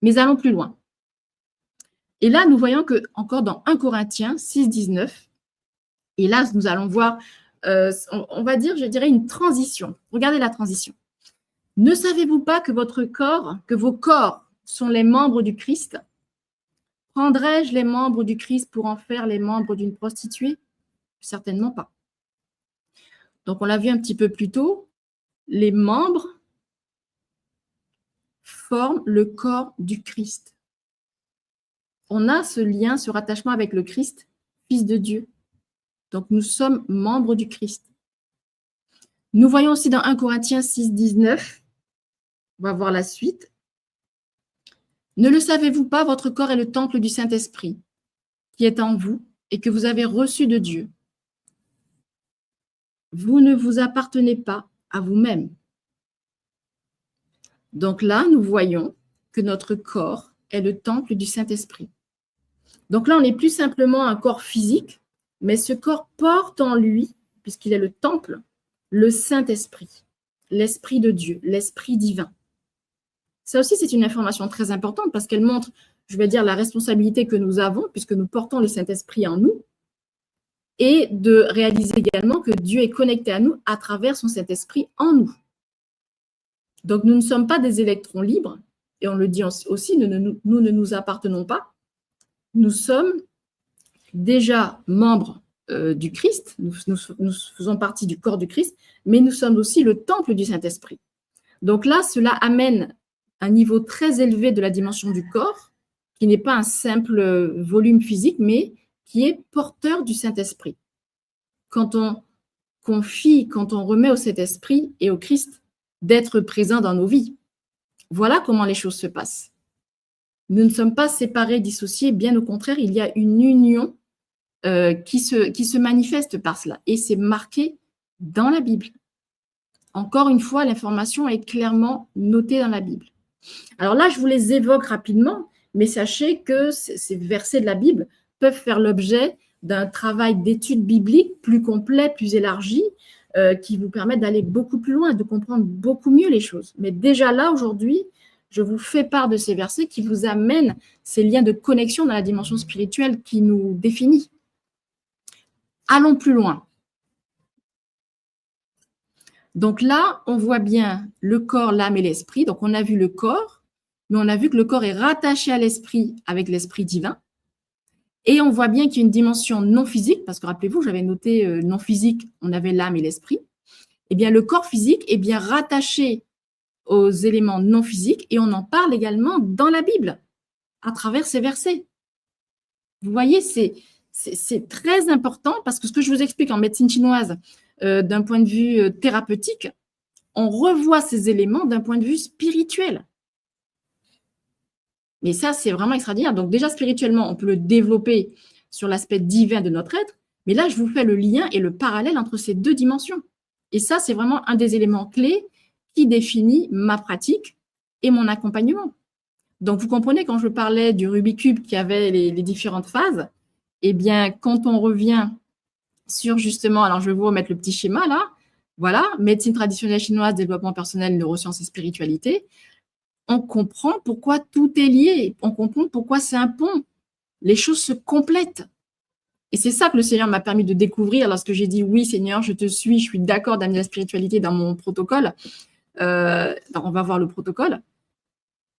Mais allons plus loin. Et là, nous voyons que encore dans 1 Corinthiens 6, 19, et là, nous allons voir, on va dire, je dirais, une transition. Regardez la transition. Ne savez-vous pas que vos corps sont les membres du Christ? Prendrais-je les membres du Christ pour en faire les membres d'une prostituée? Certainement pas. Donc, on l'a vu un petit peu plus tôt, les membres forment le corps du Christ. On a ce lien, ce rattachement avec le Christ, Fils de Dieu. Donc, nous sommes membres du Christ. Nous voyons aussi dans 1 Corinthiens 6, 19, on va voir la suite. Ne le savez-vous pas, votre corps est le temple du Saint-Esprit qui est en vous et que vous avez reçu de Dieu. Vous ne vous appartenez pas à vous-même. Donc là, nous voyons que notre corps est le temple du Saint-Esprit. Donc là, on n'est plus simplement un corps physique, mais ce corps porte en lui, puisqu'il est le temple, le Saint-Esprit, l'Esprit de Dieu, l'Esprit divin. Ça aussi, c'est une information très importante parce qu'elle montre, je vais dire, la responsabilité que nous avons, puisque nous portons le Saint-Esprit en nous, et de réaliser également que Dieu est connecté à nous à travers son Saint-Esprit en nous. Donc, nous ne sommes pas des électrons libres, et on le dit aussi, nous ne nous appartenons pas. Nous sommes déjà membres du Christ, nous faisons partie du corps du Christ, mais nous sommes aussi le temple du Saint-Esprit. Donc là, cela amène un niveau très élevé de la dimension du corps, qui n'est pas un simple volume physique, mais qui est porteur du Saint-Esprit. Quand on confie, quand on remet au Saint-Esprit et au Christ d'être présent dans nos vies, voilà comment les choses se passent. Nous ne sommes pas séparés, dissociés, bien au contraire, il y a une union qui se manifeste par cela. Et c'est marqué dans la Bible. Encore une fois, l'information est clairement notée dans la Bible. Alors là, je vous les évoque rapidement, mais sachez que ces versets de la Bible peuvent faire l'objet d'un travail d'étude biblique plus complet, plus élargi, qui vous permet d'aller beaucoup plus loin, de comprendre beaucoup mieux les choses. Mais déjà là, aujourd'hui, je vous fais part de ces versets qui vous amènent ces liens de connexion dans la dimension spirituelle qui nous définit. Allons plus loin. Donc là, on voit bien le corps, l'âme et l'esprit. Donc, on a vu le corps, mais on a vu que le corps est rattaché à l'esprit avec l'esprit divin. Et on voit bien qu'il y a une dimension non physique, parce que rappelez-vous, j'avais noté non physique, on avait l'âme et l'esprit. Eh bien, le corps physique est bien rattaché aux éléments non physiques et on en parle également dans la Bible, à travers ces versets. Vous voyez, c'est très important parce que ce que je vous explique en médecine chinoise, d'un point de vue thérapeutique, on revoit ces éléments d'un point de vue spirituel. Mais ça, c'est vraiment extraordinaire. Donc déjà, spirituellement, on peut le développer sur l'aspect divin de notre être, mais là, je vous fais le lien et le parallèle entre ces deux dimensions. Et ça, c'est vraiment un des éléments clés qui définit ma pratique et mon accompagnement. Donc, vous comprenez, quand je parlais du Rubik's Cube qui avait les différentes phases, eh bien, quand on revient sur justement, alors je vais vous remettre le petit schéma là, voilà, médecine traditionnelle chinoise, développement personnel, neurosciences et spiritualité, on comprend pourquoi tout est lié, on comprend pourquoi c'est un pont, les choses se complètent. Et c'est ça que le Seigneur m'a permis de découvrir lorsque j'ai dit « Oui, Seigneur, je te suis, je suis d'accord d'amener la spiritualité dans mon protocole. » On va voir le protocole.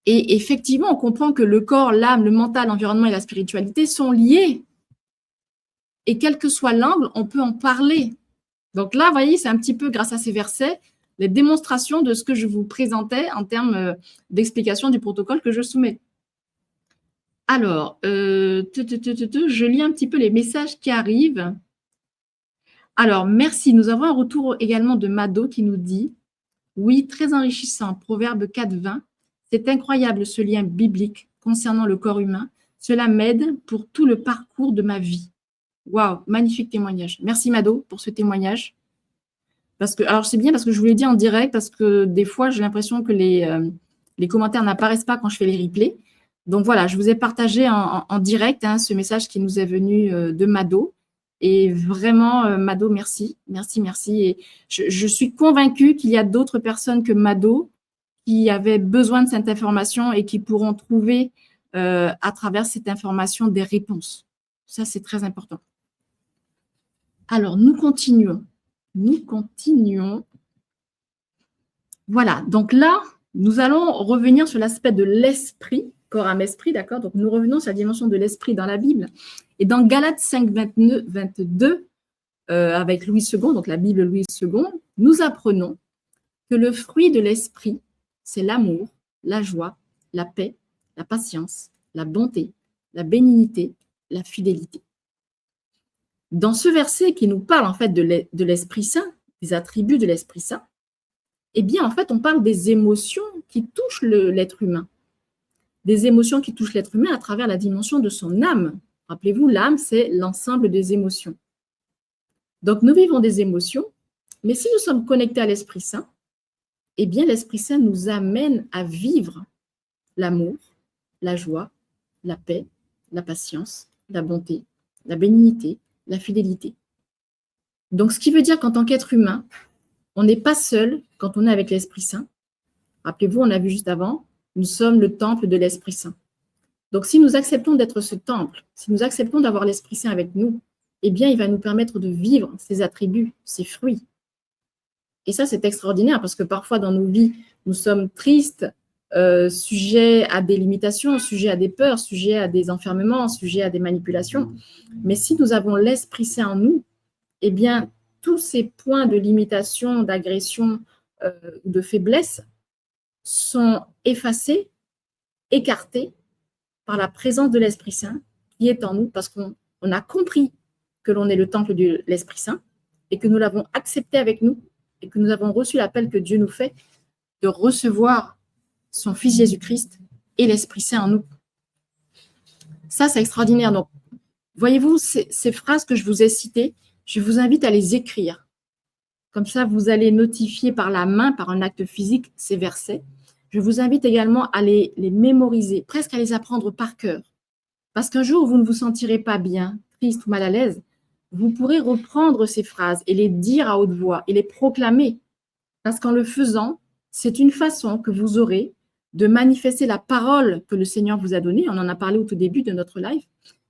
Et effectivement, on comprend que le corps, l'âme, le mental, l'environnement et la spiritualité sont liés. Et quel que soit l'angle, on peut en parler. Donc là, vous voyez, c'est un petit peu grâce à ces versets, les démonstrations de ce que je vous présentais en termes d'explication du protocole que je soumets. Alors, je lis un petit peu les messages qui arrivent. Alors, merci. Nous avons un retour également de Mado qui nous dit « Oui, très enrichissant, Proverbe 4.20. C'est incroyable ce lien biblique concernant le corps humain. Cela m'aide pour tout le parcours de ma vie. » Waouh, magnifique témoignage. Merci Mado pour ce témoignage. Parce que, alors c'est bien parce que je vous l'ai dit en direct, parce que des fois j'ai l'impression que les commentaires n'apparaissent pas quand je fais les replays. Donc voilà, je vous ai partagé en direct ce message qui nous est venu de Mado. Et vraiment, Mado, merci, merci, merci. Et je suis convaincue qu'il y a d'autres personnes que Mado qui avaient besoin de cette information et qui pourront trouver à travers cette information des réponses. Ça, c'est très important. Alors, nous continuons. Nous continuons. Voilà, donc là, nous allons revenir sur l'aspect de l'esprit, corps, âme, esprit, d'accord? Donc, nous revenons sur la dimension de l'esprit dans la Bible. Et dans Galates 5, 22, avec Louis II, donc la Bible Louis II, nous apprenons que le fruit de l'esprit, c'est l'amour, la joie, la paix, la patience, la bonté, la bénignité, la fidélité. Dans ce verset qui nous parle en fait de l'Esprit Saint, des attributs de l'Esprit Saint, eh bien en fait on parle des émotions qui touchent l'être humain. Des émotions qui touchent l'être humain à travers la dimension de son âme. Rappelez-vous, l'âme, c'est l'ensemble des émotions. Donc nous vivons des émotions, mais si nous sommes connectés à l'Esprit Saint, eh bien l'Esprit Saint nous amène à vivre l'amour, la joie, la paix, la patience, la bonté, la bénignité, la fidélité. Donc, ce qui veut dire qu'en tant qu'être humain, on n'est pas seul quand on est avec l'Esprit Saint. Rappelez-vous, on a vu juste avant, nous sommes le temple de l'Esprit Saint. Donc, si nous acceptons d'être ce temple, si nous acceptons d'avoir l'Esprit Saint avec nous, eh bien, il va nous permettre de vivre ses attributs, ses fruits. Et ça, c'est extraordinaire parce que parfois, dans nos vies, nous sommes tristes, sujets à des limitations, sujets à des peurs, sujets à des enfermements, sujets à des manipulations. Mais si nous avons l'Esprit Saint en nous, eh bien, tous ces points de limitation, d'agression, de faiblesse sont effacés, écartés par la présence de l'Esprit Saint qui est en nous parce qu'on a compris que l'on est le temple de l'Esprit Saint et que nous l'avons accepté avec nous et que nous avons reçu l'appel que Dieu nous fait de recevoir son Fils Jésus-Christ et l'Esprit Saint en nous. Ça, c'est extraordinaire. Donc, voyez-vous, ces phrases que je vous ai citées, je vous invite à les écrire. Comme ça, vous allez notifier par la main, par un acte physique, ces versets. Je vous invite également à les mémoriser, presque à les apprendre par cœur. Parce qu'un jour où vous ne vous sentirez pas bien, triste ou mal à l'aise, vous pourrez reprendre ces phrases et les dire à haute voix et les proclamer. Parce qu'en le faisant, c'est une façon que vous aurez de manifester la parole que le Seigneur vous a donnée. On en a parlé au tout début de notre live.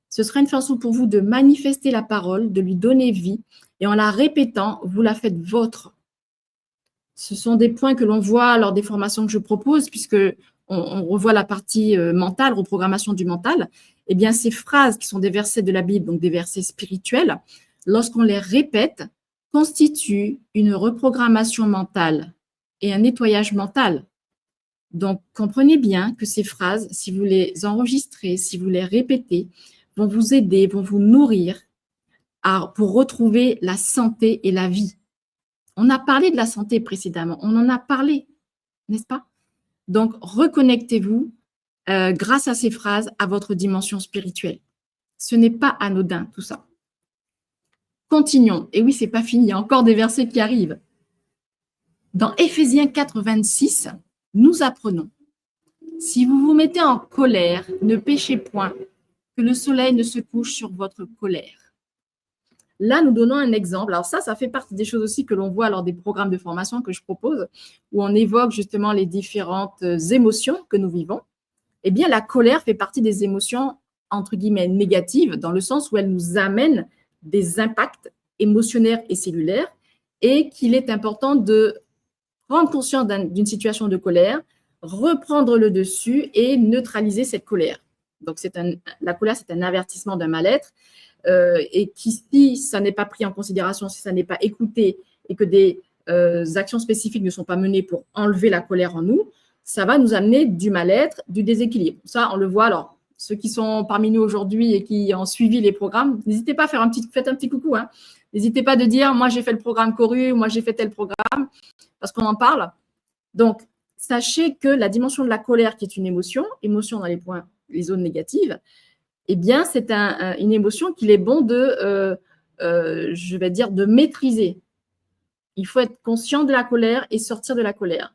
Ce sera une façon pour vous de manifester la parole, de lui donner vie. Et en la répétant, vous la faites vôtre. Ce sont des points que l'on voit lors des formations que je propose, puisque on revoit la partie mentale, reprogrammation du mental. Eh bien, ces phrases qui sont des versets de la Bible, donc des versets spirituels, lorsqu'on les répète, constituent une reprogrammation mentale et un nettoyage mental. Donc, comprenez bien que ces phrases, si vous les enregistrez, si vous les répétez, vont vous aider, vont vous nourrir pour retrouver la santé et la vie. On a parlé de la santé précédemment, on en a parlé, n'est-ce pas? Donc, reconnectez-vous grâce à ces phrases à votre dimension spirituelle. Ce n'est pas anodin, tout ça. Continuons. Et oui, ce n'est pas fini, il y a encore des versets qui arrivent. Dans Éphésiens 4, 26, nous apprenons « Si vous vous mettez en colère, ne péchez point, que le soleil ne se couche sur votre colère. » Là, nous donnons un exemple. Alors ça fait partie des choses aussi que l'on voit lors des programmes de formation que je propose, où on évoque justement les différentes émotions que nous vivons. Eh bien, la colère fait partie des émotions, entre guillemets, négatives, dans le sens où elle nous amène des impacts émotionnels et cellulaires, et qu'il est important de prendre conscience d'une situation de colère, reprendre le dessus et neutraliser cette colère. Donc, la colère, c'est un avertissement d'un mal-être et qui, si ça n'est pas pris en considération, si ça n'est pas écouté et que des actions spécifiques ne sont pas menées pour enlever la colère en nous, ça va nous amener du mal-être, du déséquilibre. Ça, on le voit. Alors, ceux qui sont parmi nous aujourd'hui et qui ont suivi les programmes, n'hésitez pas à faites un petit coucou. Hein. N'hésitez pas de dire, moi, j'ai fait le programme Coru, moi, j'ai fait tel programme, parce qu'on en parle. Donc, sachez que la dimension de la colère, qui est une émotion dans les zones négatives, eh bien, c'est une émotion qu'il est bon de maîtriser. Il faut être conscient de la colère et sortir de la colère,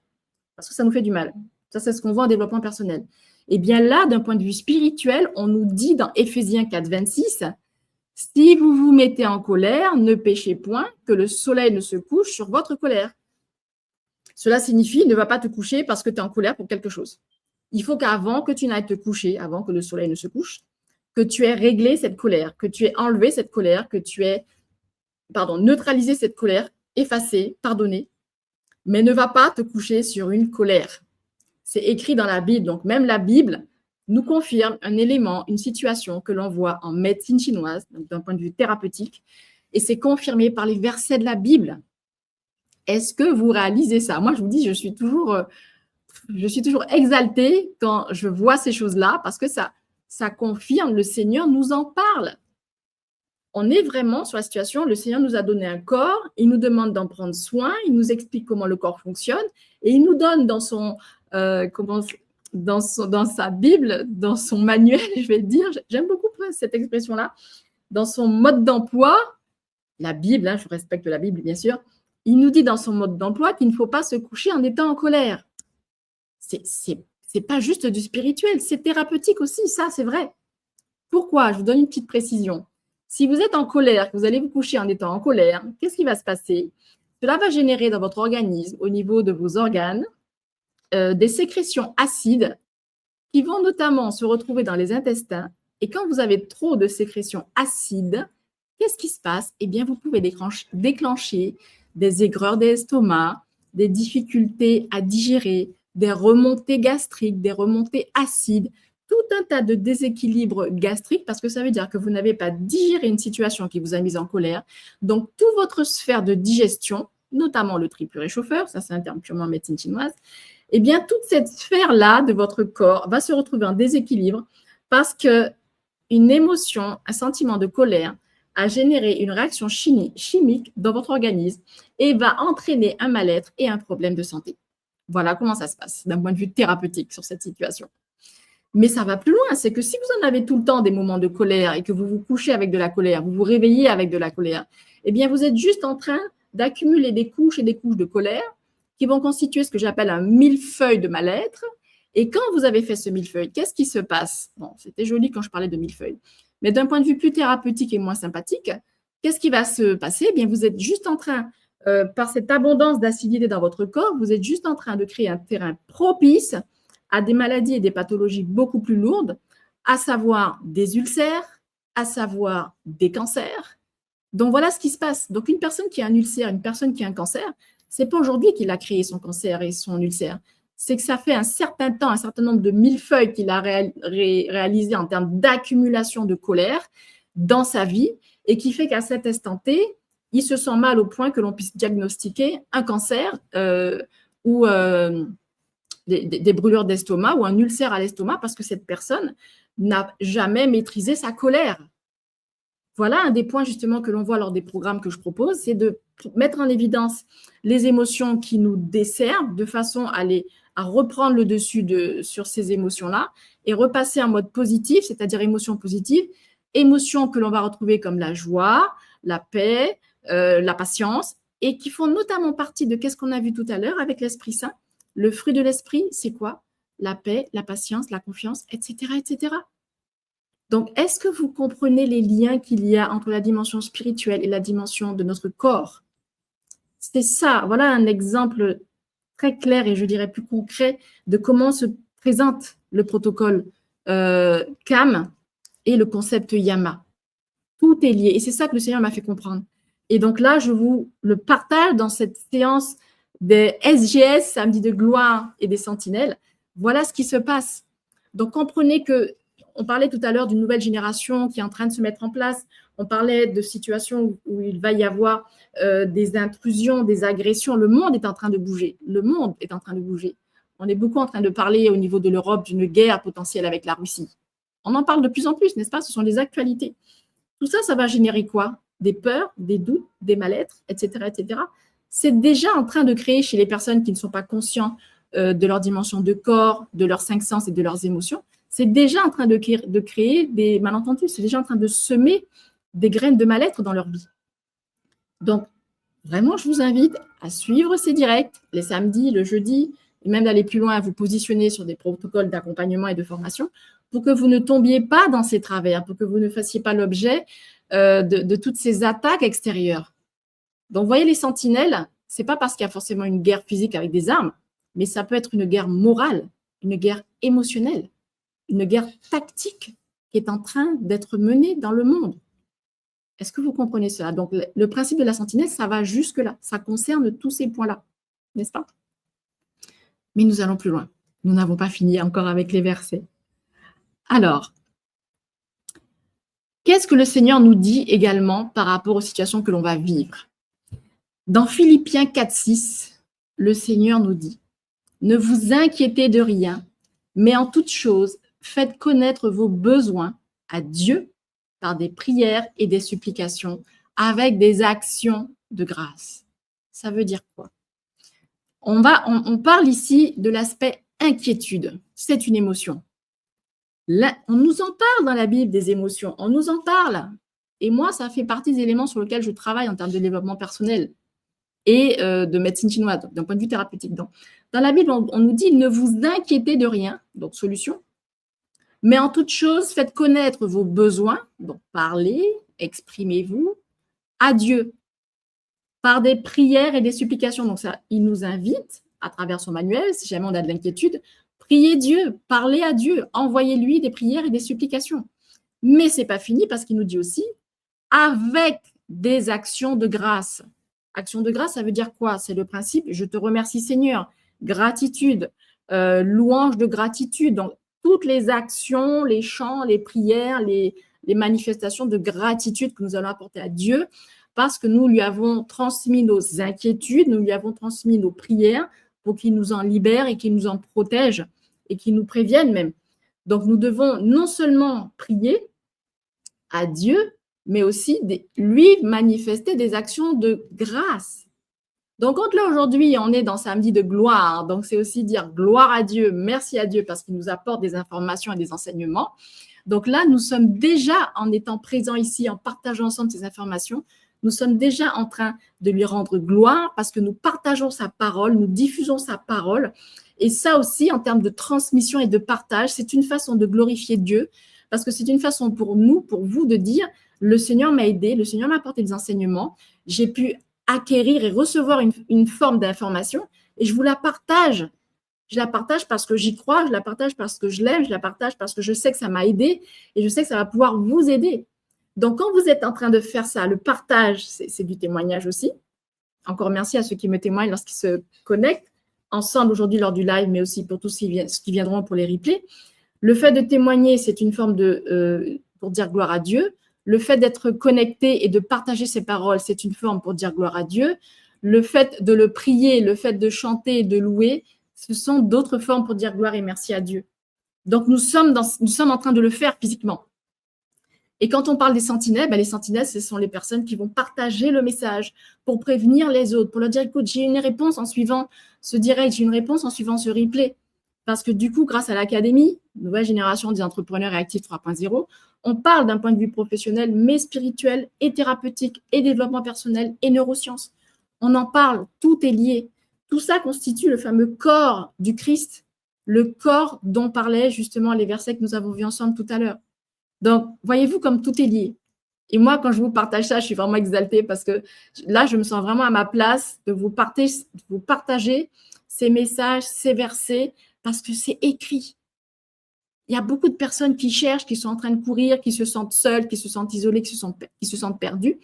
parce que ça nous fait du mal. Ça, c'est ce qu'on voit en développement personnel. Eh bien là, d'un point de vue spirituel, on nous dit dans Éphésiens 4, 26, « Si vous vous mettez en colère, ne péchez point, que le soleil ne se couche sur votre colère. » Cela signifie ne va pas te coucher parce que tu es en colère pour quelque chose. Il faut qu'avant que tu n'ailles te coucher, avant que le soleil ne se couche, que tu aies réglé cette colère, que tu aies enlevé cette colère, que tu aies neutralisé cette colère, effacé, pardonné, mais ne va pas te coucher sur une colère. C'est écrit dans la Bible, donc même la Bible nous confirme un élément, une situation que l'on voit en médecine chinoise, d'un point de vue thérapeutique, et c'est confirmé par les versets de la Bible. Est-ce que vous réalisez ça? Moi, je vous dis, je suis toujours exaltée quand je vois ces choses-là parce que ça confirme, le Seigneur nous en parle. On est vraiment sur la situation, le Seigneur nous a donné un corps, il nous demande d'en prendre soin, il nous explique comment le corps fonctionne et il nous donne dans sa Bible, dans son manuel, je vais dire, j'aime beaucoup cette expression-là, dans son mode d'emploi, la Bible, je respecte la Bible bien sûr, il nous dit dans son mode d'emploi qu'il ne faut pas se coucher en étant en colère. C'est pas juste du spirituel, c'est thérapeutique aussi, ça c'est vrai. Pourquoi? Je vous donne une petite précision. Si vous êtes en colère, que vous allez vous coucher en étant en colère, qu'est-ce qui va se passer? Cela va générer dans votre organisme, au niveau de vos organes, des sécrétions acides qui vont notamment se retrouver dans les intestins. Et quand vous avez trop de sécrétions acides, qu'est-ce qui se passe? Eh bien, vous pouvez déclencher des aigreurs d'estomac, des difficultés à digérer, des remontées gastriques, des remontées acides, tout un tas de déséquilibres gastriques parce que ça veut dire que vous n'avez pas digéré une situation qui vous a mise en colère. Donc, toute votre sphère de digestion, notamment le triple réchauffeur, ça c'est un terme purement médecine chinoise, eh bien, toute cette sphère-là de votre corps va se retrouver en déséquilibre parce qu'une émotion, un sentiment de colère a généré une réaction chimique dans votre organisme et va entraîner un mal-être et un problème de santé. Voilà comment ça se passe d'un point de vue thérapeutique sur cette situation. Mais ça va plus loin, c'est que si vous en avez tout le temps des moments de colère et que vous vous couchez avec de la colère, vous vous réveillez avec de la colère, eh bien, vous êtes juste en train d'accumuler des couches et des couches de colère qui vont constituer ce que j'appelle un millefeuille de mal-être. Et quand vous avez fait ce millefeuille, qu'est-ce qui se passe? Bon, c'était joli quand je parlais de millefeuille. Mais d'un point de vue plus thérapeutique et moins sympathique, qu'est-ce qui va se passer? Eh bien, vous êtes juste en train, par cette abondance d'acidité dans votre corps, vous êtes juste en train de créer un terrain propice à des maladies et des pathologies beaucoup plus lourdes, à savoir des ulcères, à savoir des cancers. Donc, voilà ce qui se passe. Donc, une personne qui a un ulcère, une personne qui a un cancer, ce n'est pas aujourd'hui qu'il a créé son cancer et son ulcère. C'est que ça fait un certain temps, un certain nombre de millefeuilles qu'il a réalisé en termes d'accumulation de colère dans sa vie et qui fait qu'à cet instant T, il se sent mal au point que l'on puisse diagnostiquer un cancer ou des brûlures d'estomac ou un ulcère à l'estomac parce que cette personne n'a jamais maîtrisé sa colère. Voilà un des points justement que l'on voit lors des programmes que je propose, c'est de mettre en évidence les émotions qui nous desservent de façon à reprendre le dessus sur ces émotions-là et repasser en mode positif, c'est-à-dire émotions positives, émotions que l'on va retrouver comme la joie, la paix, la patience, et qui font notamment partie de qu'est-ce qu'on a vu tout à l'heure avec l'Esprit Saint. Le fruit de l'esprit, c'est quoi? La paix, la patience, la confiance, etc., etc. Donc, est-ce que vous comprenez les liens qu'il y a entre la dimension spirituelle et la dimension de notre corps? C'est ça, voilà un exemple très clair et je dirais plus concret de comment se présente le protocole CAM et le concept Yama. Tout est lié et c'est ça que le Seigneur m'a fait comprendre. Et donc là, je vous le partage dans cette séance des SGS, samedi de gloire et des sentinelles. Voilà ce qui se passe. Donc, comprenez que on parlait tout à l'heure d'une nouvelle génération qui est en train de se mettre en place. On parlait de situations où il va y avoir des intrusions, des agressions. Le monde est en train de bouger. Le monde est en train de bouger. On est beaucoup en train de parler au niveau de l'Europe d'une guerre potentielle avec la Russie. On en parle de plus en plus, n'est-ce pas? Ce sont des actualités. Tout ça, ça va générer quoi? Des peurs, des doutes, des mal-être, etc., etc. C'est déjà en train de créer chez les personnes qui ne sont pas conscientes de leur dimension de corps, de leurs 5 sens et de leurs émotions. C'est déjà en train de créer des malentendus. C'est déjà en train de semer des graines de mal-être dans leur vie. Donc, vraiment, je vous invite à suivre ces directs, les samedis, le jeudi, et même d'aller plus loin, à vous positionner sur des protocoles d'accompagnement et de formation pour que vous ne tombiez pas dans ces travers, pour que vous ne fassiez pas l'objet de toutes ces attaques extérieures. Donc, vous voyez, les sentinelles, Ce n'est pas parce qu'il y a forcément une guerre physique avec des armes, mais ça peut être une guerre morale, une guerre émotionnelle, une guerre tactique qui est en train d'être menée dans le monde. Est-ce que vous comprenez cela? Donc, le principe de la sentinelle, ça va jusque-là. Ça concerne tous ces points-là, n'est-ce pas? Mais nous allons plus loin. Nous n'avons pas fini encore avec les versets. Alors, qu'est-ce que le Seigneur nous dit également par rapport aux situations que l'on va vivre? Dans Philippiens 4,6, le Seigneur nous dit « Ne vous inquiétez de rien, mais en toute chose, faites connaître vos besoins à Dieu par des prières et des supplications avec des actions de grâce. » Ça veut dire quoi? On parle ici de l'aspect inquiétude. C'est une émotion. Là, on nous en parle dans la Bible des émotions. On nous en parle. Et moi, ça fait partie des éléments sur lesquels je travaille en termes de développement personnel et de médecine chinoise, d'un point de vue thérapeutique. Dans la Bible, on nous dit « Ne vous inquiétez de rien », donc solution, mais en toute chose, faites connaître vos besoins, donc parlez, exprimez-vous, à Dieu, par des prières et des supplications. Donc ça, il nous invite, à travers son manuel, si jamais on a de l'inquiétude, priez Dieu, parlez à Dieu, envoyez-lui des prières et des supplications. Mais ce n'est pas fini parce qu'il nous dit aussi avec des actions de grâce. Action de grâce, ça veut dire quoi? C'est le principe, je te remercie Seigneur, gratitude, louange de gratitude. Donc, toutes les actions, les chants, les prières, les manifestations de gratitude que nous allons apporter à Dieu parce que nous lui avons transmis nos inquiétudes, nous lui avons transmis nos prières pour qu'il nous en libère et qu'il nous en protège et qu'il nous prévienne même. Donc, nous devons non seulement prier à Dieu, mais aussi lui manifester des actions de grâce. Donc, quand là, aujourd'hui, on est dans samedi de gloire, donc c'est aussi dire gloire à Dieu, merci à Dieu parce qu'il nous apporte des informations et des enseignements. Donc là, nous sommes déjà, en étant présents ici, en partageant ensemble ces informations, nous sommes déjà en train de lui rendre gloire parce que nous partageons sa parole, nous diffusons sa parole. Et ça aussi, en termes de transmission et de partage, c'est une façon de glorifier Dieu parce que c'est une façon pour nous, pour vous, de dire le Seigneur m'a aidé, le Seigneur m'a apporté des enseignements, j'ai pu acquérir et recevoir une forme d'information et je vous la partage. Je la partage parce que j'y crois, je la partage parce que je l'aime, je la partage parce que je sais que ça m'a aidé et je sais que ça va pouvoir vous aider. Donc, quand vous êtes en train de faire ça, le partage, c'est du témoignage aussi. Encore merci à ceux qui me témoignent lorsqu'ils se connectent ensemble aujourd'hui lors du live, mais aussi pour tous ceux qui viendront pour les replays. Le fait de témoigner, c'est une forme pour dire gloire à Dieu. Le fait d'être connecté et de partager ses paroles, c'est une forme pour dire gloire à Dieu. Le fait de le prier, le fait de chanter et de louer, ce sont d'autres formes pour dire gloire et merci à Dieu. Donc, nous sommes en train de le faire physiquement. Et quand on parle des sentinelles, les sentinelles, ce sont les personnes qui vont partager le message pour prévenir les autres, pour leur dire, écoute, j'ai une réponse en suivant ce direct, j'ai une réponse en suivant ce replay. Parce que du coup, grâce à l'Académie, nouvelle génération des entrepreneurs réactifs 3.0, on parle d'un point de vue professionnel, mais spirituel et thérapeutique et développement personnel et neurosciences. On en parle, tout est lié. Tout ça constitue le fameux corps du Christ, le corps dont parlaient justement les versets que nous avons vus ensemble tout à l'heure. Donc, voyez-vous comme tout est lié. Et moi, quand je vous partage ça, je suis vraiment exaltée parce que là, je me sens vraiment à ma place de vous partager ces messages, ces versets, parce que c'est écrit. Il y a beaucoup de personnes qui cherchent, qui sont en train de courir, qui se sentent seules, qui se sentent isolées, qui se sentent perdues.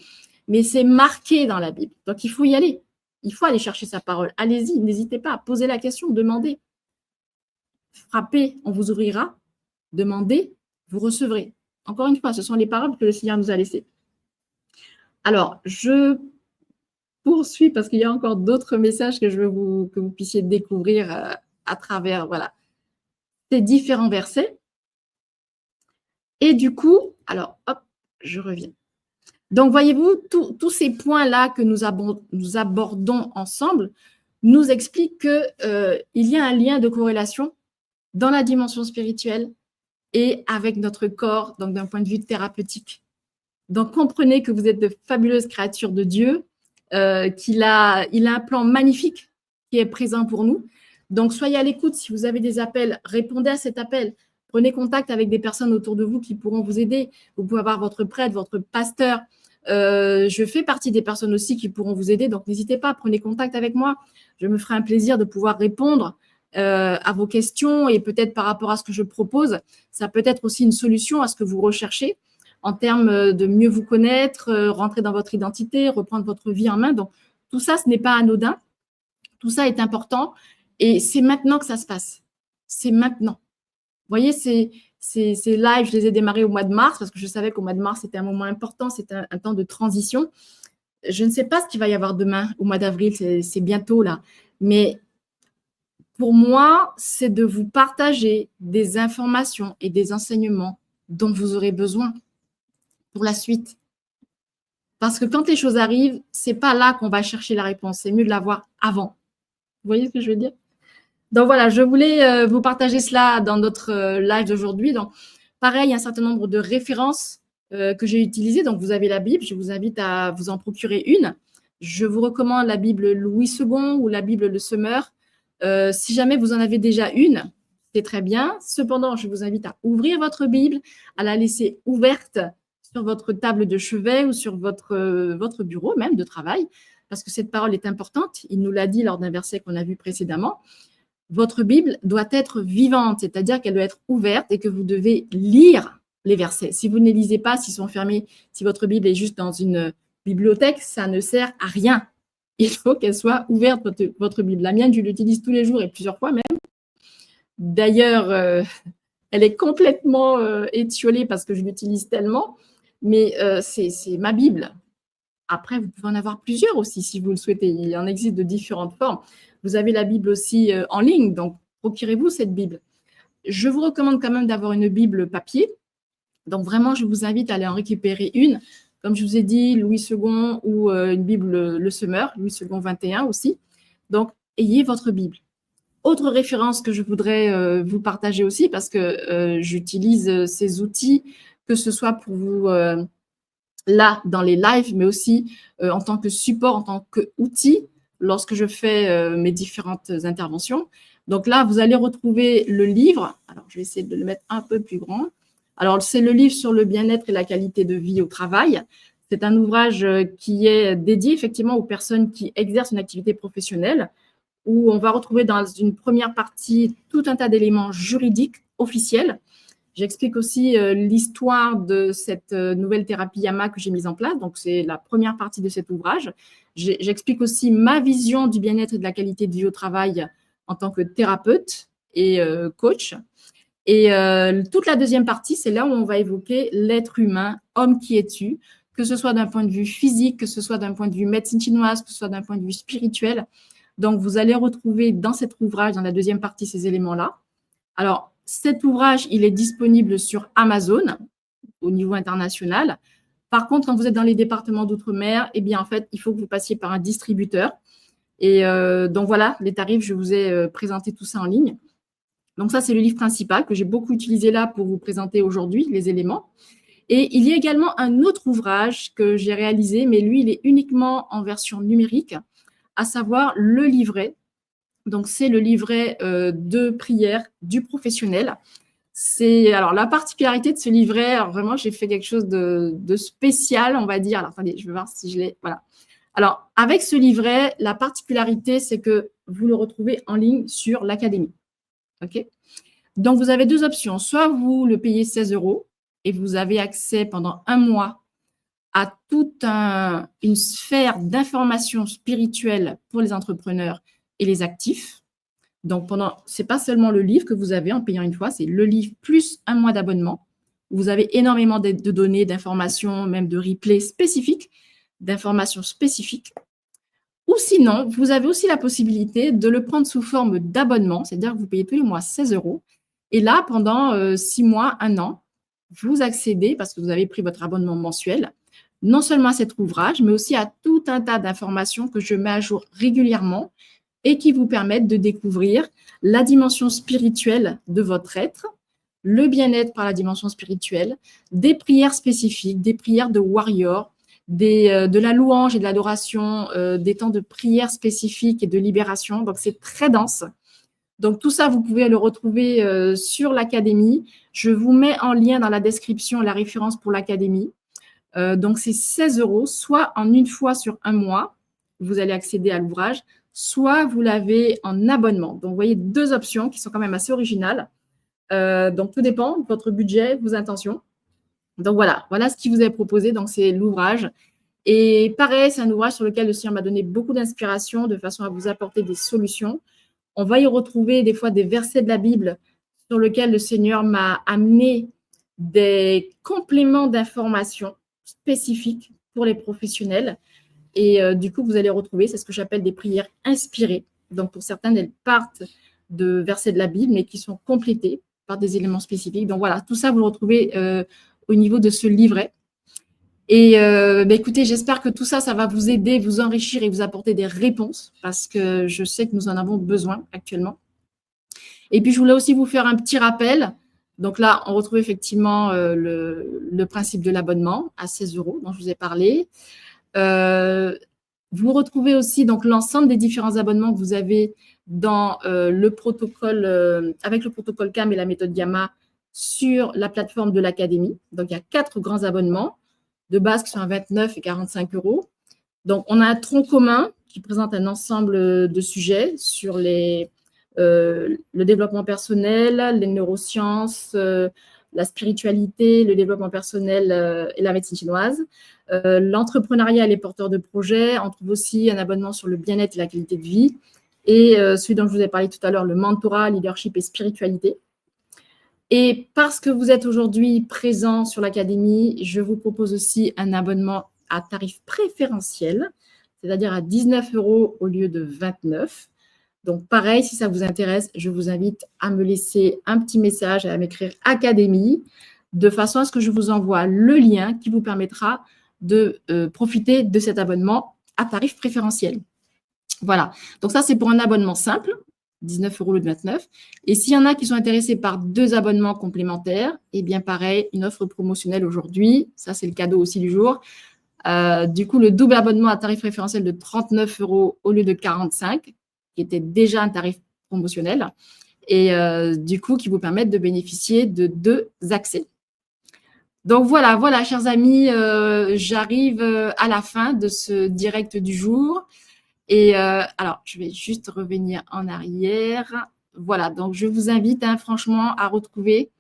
Mais c'est marqué dans la Bible. Donc, il faut y aller. Il faut aller chercher sa parole. Allez-y, n'hésitez pas à poser la question, demandez. Frappez, on vous ouvrira. Demandez, vous recevrez. Encore une fois, ce sont les paroles que le Seigneur nous a laissées. Alors, je poursuis parce qu'il y a encore d'autres messages que je veux que vous puissiez découvrir à travers ces différents versets. Et du coup, alors, hop, je reviens. Donc, voyez-vous, tous ces points-là que nous abordons ensemble nous expliquent qu'il y a un lien de corrélation dans la dimension spirituelle et avec notre corps, donc d'un point de vue thérapeutique. Donc, comprenez que vous êtes de fabuleuses créatures de Dieu, il a un plan magnifique qui est présent pour nous. Donc, soyez à l'écoute. Si vous avez des appels, répondez à cet appel. Prenez contact avec des personnes autour de vous qui pourront vous aider. Vous pouvez avoir votre prêtre, votre pasteur, Je fais partie des personnes aussi qui pourront vous aider. Donc, n'hésitez pas, prenez contact avec moi. Je me ferai un plaisir de pouvoir répondre à vos questions et peut-être par rapport à ce que je propose, ça peut être aussi une solution à ce que vous recherchez en termes de mieux vous connaître, rentrer dans votre identité, reprendre votre vie en main. Donc, tout ça, ce n'est pas anodin. Tout ça est important et c'est maintenant que ça se passe. C'est maintenant. Vous voyez, ces lives, je les ai démarrés au mois de mars parce que je savais qu'au mois de mars, c'était un moment important, c'était un temps de transition. Je ne sais pas ce qu'il va y avoir demain, au mois d'avril, c'est bientôt là. Mais pour moi, c'est de vous partager des informations et des enseignements dont vous aurez besoin pour la suite. Parce que quand les choses arrivent, c'est pas là qu'on va chercher la réponse. C'est mieux de l'avoir avant. Vous voyez ce que je veux dire? Donc voilà, je voulais vous partager cela dans notre live d'aujourd'hui. Donc, pareil, un certain nombre de références que j'ai utilisées. Donc, vous avez la Bible. Je vous invite à vous en procurer une. Je vous recommande la Bible Louis II ou la Bible Le Semeur. Si jamais vous en avez déjà une, c'est très bien. Cependant, je vous invite à ouvrir votre Bible, à la laisser ouverte sur votre table de chevet ou sur votre bureau même de travail, parce que cette parole est importante. Il nous l'a dit lors d'un verset qu'on a vu précédemment. Votre Bible doit être vivante, c'est-à-dire qu'elle doit être ouverte et que vous devez lire les versets. Si vous ne les lisez pas, s'ils sont fermés, si votre Bible est juste dans une bibliothèque, ça ne sert à rien. Il faut qu'elle soit ouverte, votre Bible. La mienne, je l'utilise tous les jours et plusieurs fois même. D'ailleurs, elle est complètement étiolée parce que je l'utilise tellement, mais c'est ma Bible. Après, vous pouvez en avoir plusieurs aussi si vous le souhaitez. Il en existe de différentes formes. Vous avez la Bible aussi en ligne, donc procurez-vous cette Bible. Je vous recommande quand même d'avoir une Bible papier. Donc vraiment, je vous invite à aller en récupérer une. Comme je vous ai dit, Louis II ou une Bible Le Semeur, Louis II 21 aussi. Donc, ayez votre Bible. Autre référence que je voudrais vous partager aussi, parce que j'utilise ces outils, que ce soit pour vous là dans les lives, mais aussi en tant que support, en tant qu'outil, lorsque je fais mes différentes interventions. Donc là, vous allez retrouver le livre. Alors, je vais essayer de le mettre un peu plus grand. Alors, c'est le livre sur le bien-être et la qualité de vie au travail. C'est un ouvrage qui est dédié effectivement aux personnes qui exercent une activité professionnelle, où on va retrouver dans une première partie tout un tas d'éléments juridiques officiels. J'explique aussi l'histoire de cette nouvelle thérapie Yama que j'ai mise en place. Donc, c'est la première partie de cet ouvrage. J'explique aussi ma vision du bien-être et de la qualité de vie au travail en tant que thérapeute et coach. Et toute la deuxième partie, c'est là où on va évoquer l'être humain, homme qui es-tu, que ce soit d'un point de vue physique, que ce soit d'un point de vue médecine chinoise, que ce soit d'un point de vue spirituel. Donc, vous allez retrouver dans cet ouvrage, dans la deuxième partie, ces éléments-là. Alors, cet ouvrage, il est disponible sur Amazon au niveau international. Par contre, quand vous êtes dans les départements d'outre-mer, eh bien, en fait, il faut que vous passiez par un distributeur. Et donc, voilà, les tarifs, je vous ai présenté tout ça en ligne. Donc, ça, c'est le livre principal que j'ai beaucoup utilisé là pour vous présenter aujourd'hui, les éléments. Et il y a également un autre ouvrage que j'ai réalisé, mais lui, il est uniquement en version numérique, à savoir le livret. Donc, c'est le livret de prière du professionnel. Alors, la particularité de ce livret, alors vraiment, j'ai fait quelque chose de spécial, on va dire. Alors, attendez, je vais voir si je l'ai. Voilà. Alors, avec ce livret, la particularité, c'est que vous le retrouvez en ligne sur l'académie. OK? Donc, vous avez deux options. Soit vous le payez 16 € et vous avez accès pendant un mois à toute une sphère d'information spirituelle pour les entrepreneurs et les actifs. Donc, ce n'est pas seulement le livre que vous avez en payant une fois, c'est le livre plus un mois d'abonnement. Vous avez énormément de données, d'informations, même de replays spécifiques, d'informations spécifiques. Ou sinon, vous avez aussi la possibilité de le prendre sous forme d'abonnement, c'est-à-dire que vous payez tous les mois 16 €. Et là, pendant 6 mois, 1 an, vous accédez, parce que vous avez pris votre abonnement mensuel, non seulement à cet ouvrage, mais aussi à tout un tas d'informations que je mets à jour régulièrement et qui vous permettent de découvrir la dimension spirituelle de votre être, le bien-être par la dimension spirituelle, des prières spécifiques, des prières de warrior, de la louange et de l'adoration, des temps de prière spécifiques et de libération. Donc, c'est très dense. Donc, tout ça, vous pouvez le retrouver sur l'académie. Je vous mets en lien dans la description la référence pour l'académie. Donc, c'est 16 €, soit en une fois sur un mois, vous allez accéder à l'ouvrage, soit vous l'avez en abonnement. Donc, vous voyez 2 options qui sont quand même assez originales. Donc, tout dépend de votre budget, vos intentions. Donc, voilà ce qui vous est proposé. Donc, c'est l'ouvrage. Et pareil, c'est un ouvrage sur lequel le Seigneur m'a donné beaucoup d'inspiration de façon à vous apporter des solutions. On va y retrouver des fois des versets de la Bible sur lesquels le Seigneur m'a amené des compléments d'informations spécifiques pour les professionnels. Et du coup, vous allez retrouver, c'est ce que j'appelle des prières inspirées. Donc, pour certaines, elles partent de versets de la Bible, mais qui sont complétés par des éléments spécifiques. Donc, voilà, tout ça, vous le retrouvez au niveau de ce livret. Et écoutez, j'espère que tout ça, ça va vous aider, vous enrichir et vous apporter des réponses, parce que je sais que nous en avons besoin actuellement. Et puis, je voulais aussi vous faire un petit rappel. Donc là, on retrouve effectivement le principe de l'abonnement à 16 € dont je vous ai parlé. Vous retrouvez aussi donc l'ensemble des différents abonnements que vous avez dans le protocole, avec le protocole CAM et la méthode Gamma sur la plateforme de l'Académie. Donc, il y a 4 grands abonnements de base qui sont à 29 et 45 €. Donc, on a un tronc commun qui présente un ensemble de sujets sur le développement personnel, les neurosciences, la spiritualité, le développement personnel et la médecine chinoise. L'entrepreneuriat et les porteurs de projets. On trouve aussi un abonnement sur le bien-être et la qualité de vie. Et celui dont je vous ai parlé tout à l'heure, le mentorat, leadership et spiritualité. Et parce que vous êtes aujourd'hui présent sur l'Académie, je vous propose aussi un abonnement à tarif préférentiel, c'est-à-dire à 19 € au lieu de 29. Donc, pareil, si ça vous intéresse, je vous invite à me laisser un petit message, à m'écrire Académie, de façon à ce que je vous envoie le lien qui vous permettra de profiter de cet abonnement à tarif préférentiel. Voilà. Donc, ça, c'est pour un abonnement simple, 19 € au lieu de 29. Et s'il y en a qui sont intéressés par 2 abonnements complémentaires, eh bien, pareil, une offre promotionnelle aujourd'hui. Ça, c'est le cadeau aussi du jour. Du coup, le double abonnement à tarif préférentiel de 39 € au lieu de 45, qui était déjà un tarif promotionnel. Et du coup, qui vous permettent de bénéficier de 2 accès. Donc voilà, chers amis, j'arrive à la fin de ce direct du jour. Et alors, je vais juste revenir en arrière. Voilà, donc je vous invite franchement à retrouver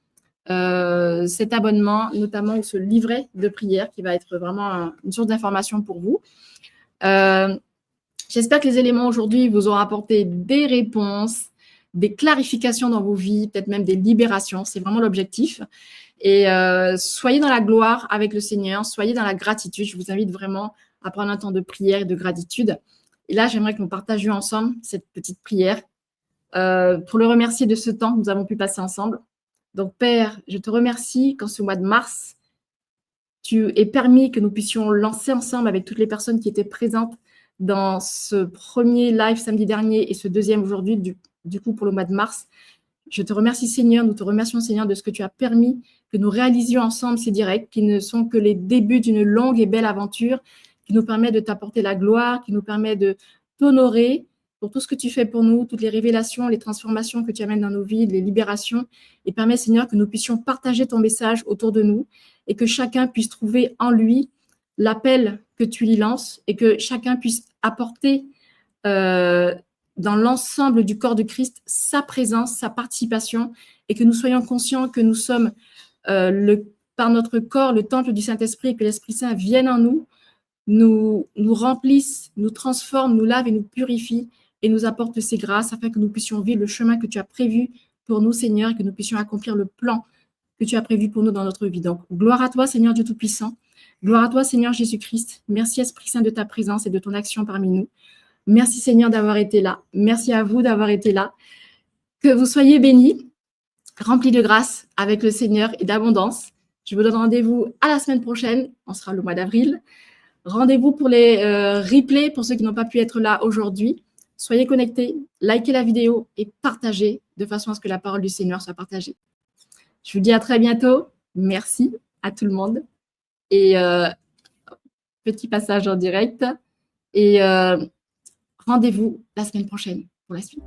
cet abonnement, notamment ce livret de prière qui va être vraiment une source d'information pour vous. J'espère que les éléments aujourd'hui vous ont apporté des réponses, des clarifications dans vos vies, peut-être même des libérations. C'est vraiment l'objectif. Et soyez dans la gloire avec le Seigneur, soyez dans la gratitude. Je vous invite vraiment à prendre un temps de prière et de gratitude. Et là, j'aimerais que nous partagions ensemble cette petite prière pour le remercier de ce temps que nous avons pu passer ensemble. Donc, Père, je te remercie qu'en ce mois de mars, tu aies permis que nous puissions lancer ensemble avec toutes les personnes qui étaient présentes dans ce premier live samedi dernier et ce deuxième aujourd'hui, du coup, pour le mois de mars. Je te remercie, Seigneur, nous te remercions, Seigneur, de ce que tu as permis que nous réalisions ensemble ces directs, qui ne sont que les débuts d'une longue et belle aventure, qui nous permet de t'apporter la gloire, qui nous permet de t'honorer pour tout ce que tu fais pour nous, toutes les révélations, les transformations que tu amènes dans nos vies, les libérations, et permet, Seigneur, que nous puissions partager ton message autour de nous et que chacun puisse trouver en lui l'appel que tu lui lances et que chacun puisse apporter dans l'ensemble du corps de Christ sa présence, sa participation, et que nous soyons conscients que nous sommes par notre corps le temple du Saint-Esprit et que l'Esprit Saint vienne en nous, nous remplisse, nous transforme, nous lave et nous purifie et nous apporte ses grâces afin que nous puissions vivre le chemin que tu as prévu pour nous, Seigneur, et que nous puissions accomplir le plan que tu as prévu pour nous dans notre vie. Donc, gloire à toi, Seigneur Dieu Tout-Puissant. Gloire à toi, Seigneur Jésus-Christ. Merci, Esprit Saint, de ta présence et de ton action parmi nous. Merci, Seigneur, d'avoir été là. Merci à vous d'avoir été là. Que vous soyez bénis, remplis de grâce avec le Seigneur et d'abondance. Je vous donne rendez-vous à la semaine prochaine. On sera le mois d'avril. Rendez-vous pour les replays pour ceux qui n'ont pas pu être là aujourd'hui. Soyez connectés, likez la vidéo et partagez de façon à ce que la parole du Seigneur soit partagée. Je vous dis à très bientôt. Merci à tout le monde. Et petit passage en direct. Et rendez-vous la semaine prochaine pour la suite.